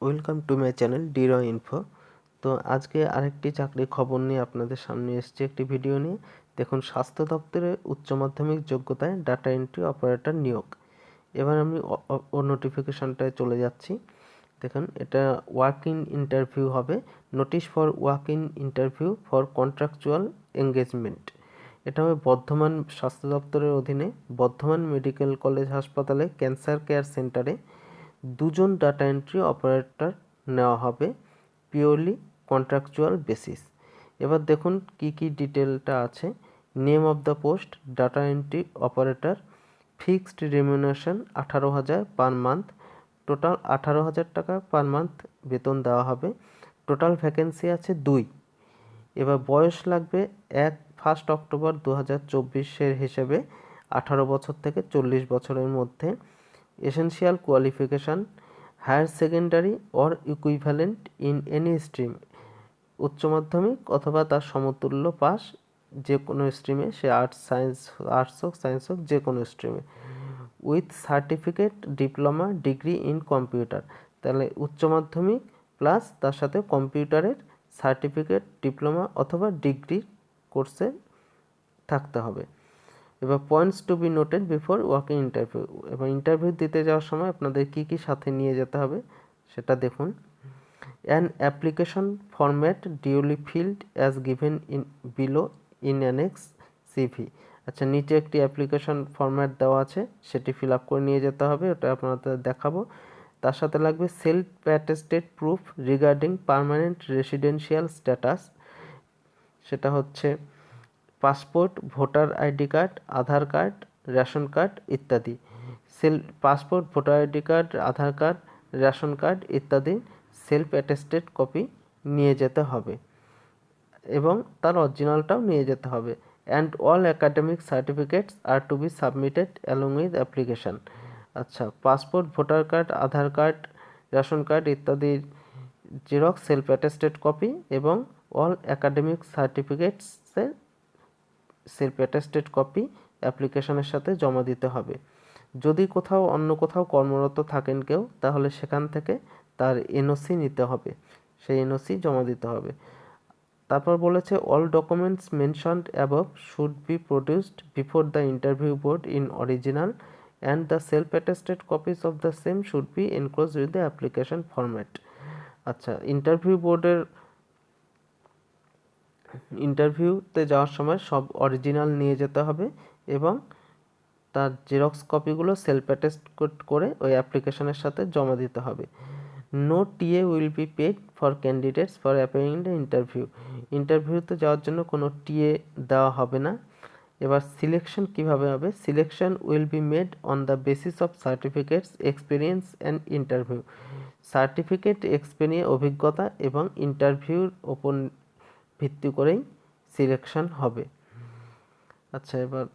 Welcome to my channel ডিরো info. তো আজকে আরেকটি চাকরির খবর নিয়ে আপনাদের সামনে এসেছে একটি ভিডিও নিয়ে। দেখুন, স্বাস্থ্য দপ্তরে উচ্চ মাধ্যমিক যোগ্যতায় ডাটা এন্ট্রি অপারেটর নিয়োগ। এবার আমি নোটিফিকেশনটায় চলে যাচ্ছি। দেখুন, এটা ওয়ার্ক ইন ইন্টারভিউ হবে। Notice for work in interview for contractual engagement. এটা হবে বর্ধমান স্বাস্থ্য দপ্তরের অধীনে বর্ধমান মেডিকেল কলেজ হাসপাতালে ক্যান্সার কেয়ার সেন্টারে 2 জন ডাটা এন্ট্রি অপারেটর নেওয়া হবে পিওরলি কন্ট্রাকচুয়াল বেসিস। এবার দেখুন কি কি ডিটেলটা আছে। Name of the post data entry operator, fixed remuneration 18,000 per month, total 18,000 টাকা পার মান্থ বেতন দেওয়া হবে। টোটাল ভ্যাকেন্সি আছে 2। এবার বয়স লাগবে 1 অক্টোবর 2024 হিসেবে 18 বছর থেকে 40 বছরের মধ্যে। Essential qualification higher secondary or equivalent in any stream, উচ্চ মাধ্যমিক অথবা তার সমতুল্য পাস যে কোনো স্ট্রিমে, সে আর্টস হোক সায়েন্স হোক যে কোনো স্ট্রিমে, with certificate diploma degree in computer. তাহলে উচ্চ মাধ্যমিক প্লাস তার সাথে কম্পিউটারের সার্টিফিকেট ডিপ্লোমা অথবা ডিগ্রি কোর্সে থাকতে হবে। এবার points two be noted before walking interview. এবার ইন্টারভিউ দিতে যাওয়ার সময় আপনাদের কী কী সাথে নিয়ে যেতে হবে সেটা দেখুন। An application format duly field as given in below in annexe CV. আচ্ছা, নিচে একটি অ্যাপ্লিকেশন ফরম্যাট দেওয়া আছে, সেটি ফিল আপ করে নিয়ে যেতে হবে, ওটা আপনাদের দেখাবো। তার সাথে লাগবে self attested proof regarding permanent residential status, সেটা হচ্ছে passport, voter ID card, Aadhaar card, ration card ইত্যাদি। Passport, voter ID card, Aadhaar card, ration card ইত্যাদি সেলফ অ্যাটেস্টেড কপি নিয়ে যেতে হবে এবং তার অরিজিনালটাও নিয়ে যেতে হবে। And all academic certificates are to be submitted along with application. আচ্ছা, passport, voter card, Aadhaar card, ration card ইত্যাদির জেরক্স, সেলফ অ্যাটেস্টেড কপি এবং all academic সার্টিফিকেটসের self attested copy অ্যাপ্লিকেশনের সাথে জমা দিতে হবে। যদি অন্য কোথাও কর্মরত থাকেন কেউ, তাহলে সেখান থেকে তার এনওসি নিতে হবে, সেই এনওসি জমা দিতে হবে। তারপর বলেছে all documents mentioned above should be produced before the interview board in original and the self attested copies of the same should be enclosed with the application format. আচ্ছা, ইন্টারভিউতে যাওয়ার সময় সব অরিজিনাল নিয়ে যেতে হবে এবং তার জেরক্স কপিগুলো সেলফ অ্যাটেস্ট করে ওই অ্যাপ্লিকেশনের সাথে জমা দিতে হবে। No TA will be paid for candidates for appearing the interview. ইন্টারভিউতে যাওয়ার জন্য কোনো টিএ দেওয়া হবে না। এবার সিলেকশন কিভাবে হবে? Selection will be made on the basis of certificates, experience and interview. Certificate, অভিজ্ঞতা এবং ইন্টারভিউর ওপর ভিত্তি করেই সিলেকশন হবে। আচ্ছা, এবার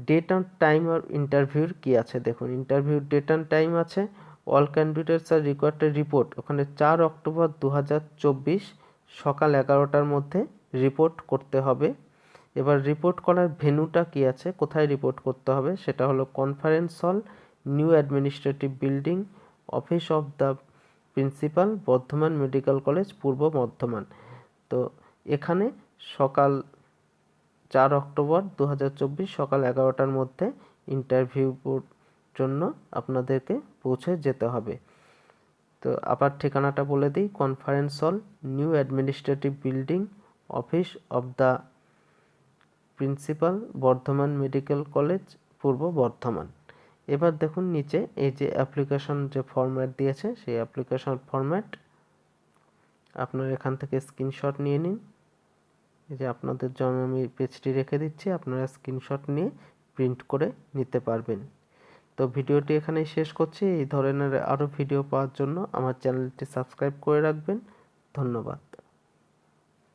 ডেট অ্যান্ড টাইম আর ইন্টারভিউর কী আছে দেখুন। ইন্টারভিউর ডেট অ্যান্ড টাইম আছে। All candidates are required report, ওখানে 4 অক্টোবর 2024 সকাল 11টার মধ্যে রিপোর্ট করতে হবে। এবার রিপোর্ট করার ভেন্যুটা কী আছে, কোথায় রিপোর্ট করতে হবে, সেটা হলো conference hall, new administrative building, office of the principal, Bardhaman medical college, পূর্ব বর্ধমান। তো এখানে সকাল 4 অক্টোবর 2024 সকাল 11টার মধ্যে ইন্টারভিউর জন্য আপনাদেরকে পৌঁছে যেতে হবে। তো আবার ঠিকানাটা বলে দিই, conference hall, new administrative building, office of the principal, Bardhaman medical college, পূর্ব বর্ধমান। এবার দেখুন নিচে এই যে অ্যাপ্লিকেশন যে ফরম্যাট দিয়েছে, সেই অ্যাপ্লিকেশন ফরম্যাট আপনারা এখান থেকে স্ক্রিনশট নিয়ে নিন। এই যে আপনাদের জন্য আমি পেজটি রেখে দিচ্ছি, আপনারা স্ক্রিনশট নিয়ে প্রিন্ট করে নিতে পারবেন। তো ভিডিওটি এখানেই শেষ করছি। এই ধরনের আরও ভিডিও পাওয়ার জন্য আমার চ্যানেলটি সাবস্ক্রাইব করে রাখবেন। ধন্যবাদ।